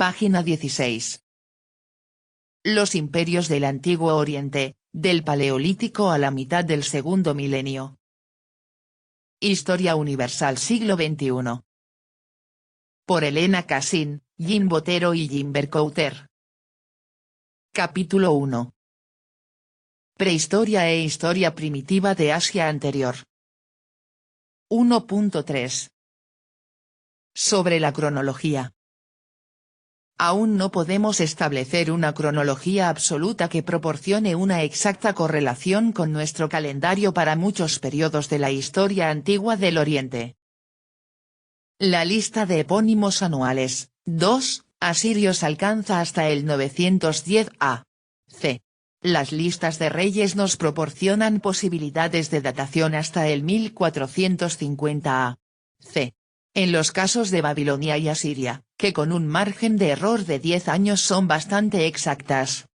Página 16. Los imperios del Antiguo Oriente, del Paleolítico a la mitad del segundo milenio. Historia Universal siglo XXI. Por Elena Cassin, Jim Botero y Jim Berkouter. Capítulo 1. Prehistoria e historia primitiva de Asia anterior. 1.3. Sobre la cronología. Aún no podemos establecer una cronología absoluta que proporcione una exacta correlación con nuestro calendario para muchos periodos de la historia antigua del Oriente. La lista de epónimos anuales, 2, asirios alcanza hasta el 910 a.C. Las listas de reyes nos proporcionan posibilidades de datación hasta el 1450 a.C. En los casos de Babilonia y Asiria, que con un margen de error de 10 años son bastante exactas.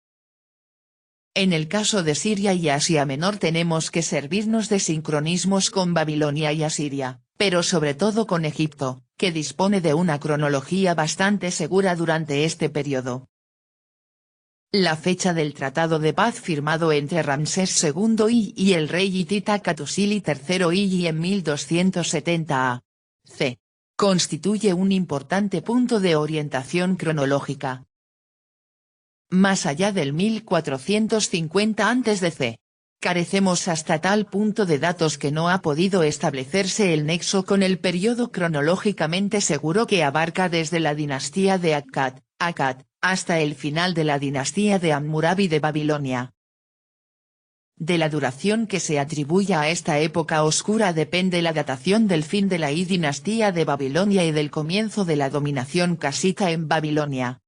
En el caso de Siria y Asia Menor tenemos que servirnos de sincronismos con Babilonia y Asiria, pero sobre todo con Egipto, que dispone de una cronología bastante segura durante este periodo. La fecha del tratado de paz firmado entre Ramsés II y el rey hitita Katusili III y en 1270 a.C. constituye un importante punto de orientación cronológica. Más allá del 1450 a.C., carecemos hasta tal punto de datos que no ha podido establecerse el nexo con el periodo cronológicamente seguro que abarca desde la dinastía de Akkad, hasta el final de la dinastía de Hammurabi de Babilonia. De la duración que se atribuya a esta época oscura depende la datación del fin de la dinastía de Babilonia y del comienzo de la dominación casita en Babilonia.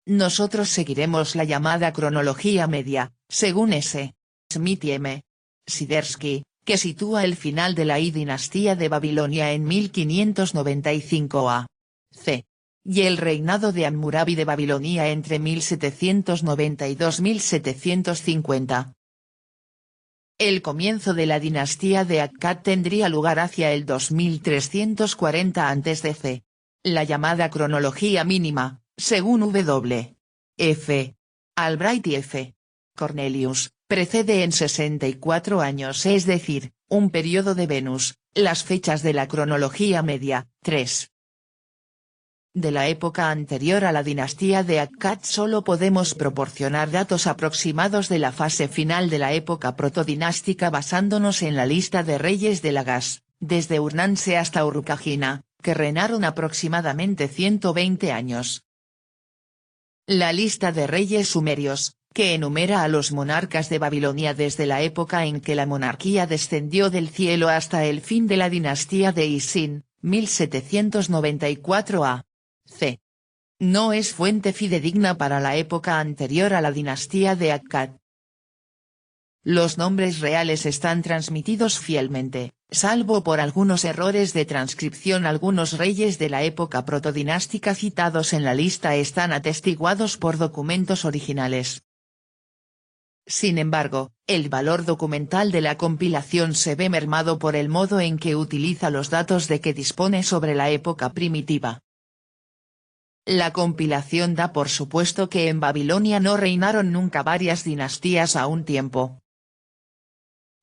Nosotros seguiremos la llamada cronología media, según S. Smith y M. Sidersky, que sitúa el final de la dinastía de Babilonia en 1595 a.C. y el reinado de Hammurabi de Babilonia entre 1792-1750. El comienzo de la dinastía de Akkad tendría lugar hacia el 2340 a.C. La llamada cronología mínima, según W. F. Albright y F. Cornelius, precede en 64 años, es decir, un periodo de Venus. Las fechas de la cronología media, 3. De la época anterior a la dinastía de Akkad solo podemos proporcionar datos aproximados de la fase final de la época protodinástica basándonos en la lista de reyes de Lagash, desde Urnanse hasta Urukagina, que reinaron aproximadamente 120 años. La lista de reyes sumerios, que enumera a los monarcas de Babilonia desde la época en que la monarquía descendió del cielo hasta el fin de la dinastía de Isin, 1794 a.C. No es fuente fidedigna para la época anterior a la dinastía de Akkad. Los nombres reales están transmitidos fielmente, salvo por algunos errores de transcripción. Algunos reyes de la época protodinástica citados en la lista están atestiguados por documentos originales. Sin embargo, el valor documental de la compilación se ve mermado por el modo en que utiliza los datos de que dispone sobre la época primitiva. La compilación da por supuesto que en Babilonia no reinaron nunca varias dinastías a un tiempo.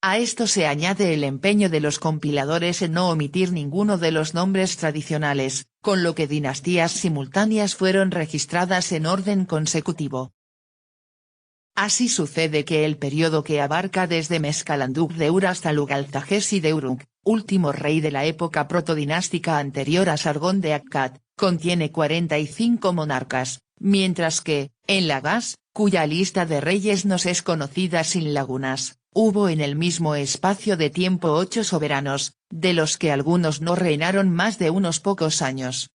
A esto se añade el empeño de los compiladores en no omitir ninguno de los nombres tradicionales, con lo que dinastías simultáneas fueron registradas en orden consecutivo. Así sucede que el periodo que abarca desde Mescalanduk de Ur hasta Lugalzagesi de Uruk, último rey de la época protodinástica anterior a Sargón de Akkad, contiene 45 monarcas, mientras que, en Lagash, cuya lista de reyes nos es conocida sin lagunas, hubo en el mismo espacio de tiempo 8 soberanos, de los que algunos no reinaron más de unos pocos años.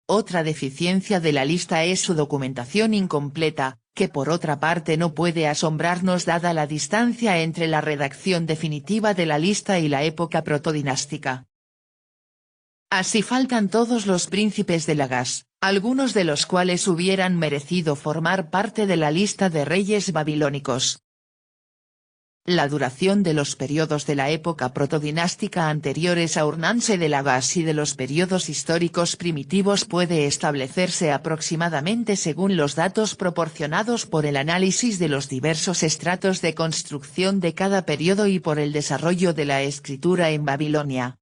Otra deficiencia de la lista es su documentación incompleta, que por otra parte no puede asombrarnos dada la distancia entre la redacción definitiva de la lista y la época protodinástica. Así faltan todos los príncipes de Lagash, algunos de los cuales hubieran merecido formar parte de la lista de reyes babilónicos. La duración de los periodos de la época protodinástica anteriores a Urnanse de Lagash y de los periodos históricos primitivos puede establecerse aproximadamente según los datos proporcionados por el análisis de los diversos estratos de construcción de cada periodo y por el desarrollo de la escritura en Babilonia.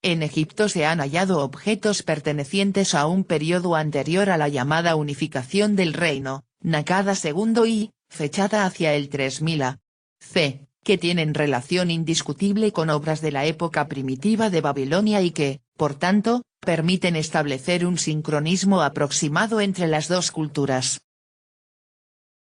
En Egipto se han hallado objetos pertenecientes a un periodo anterior a la llamada unificación del reino, Nakada II y, fechada hacia el 3000 a.C., que tienen relación indiscutible con obras de la época primitiva de Babilonia y que, por tanto, permiten establecer un sincronismo aproximado entre las dos culturas.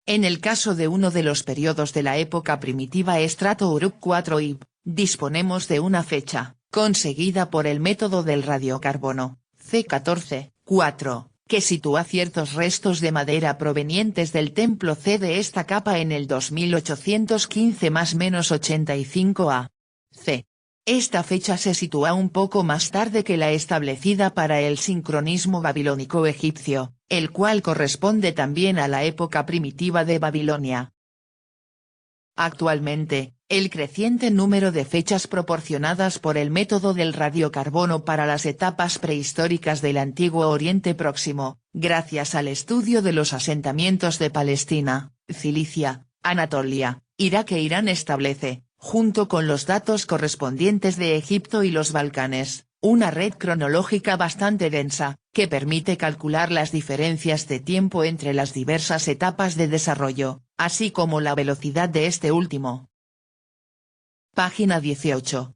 En el caso de uno de los periodos de la época primitiva estrato Uruk IV disponemos de una fecha, conseguida por el método del radiocarbono, C14, 4, que sitúa ciertos restos de madera provenientes del templo C de esta capa en el 2815 más menos 85 a.C. Esta fecha se sitúa un poco más tarde que la establecida para el sincronismo babilónico egipcio, el cual corresponde también a la época primitiva de Babilonia. Actualmente, el creciente número de fechas proporcionadas por el método del radiocarbono para las etapas prehistóricas del Antiguo Oriente Próximo, gracias al estudio de los asentamientos de Palestina, Cilicia, Anatolia, Irak e Irán establece, junto con los datos correspondientes de Egipto y los Balcanes, una red cronológica bastante densa, que permite calcular las diferencias de tiempo entre las diversas etapas de desarrollo, así como la velocidad de este último. Página 18.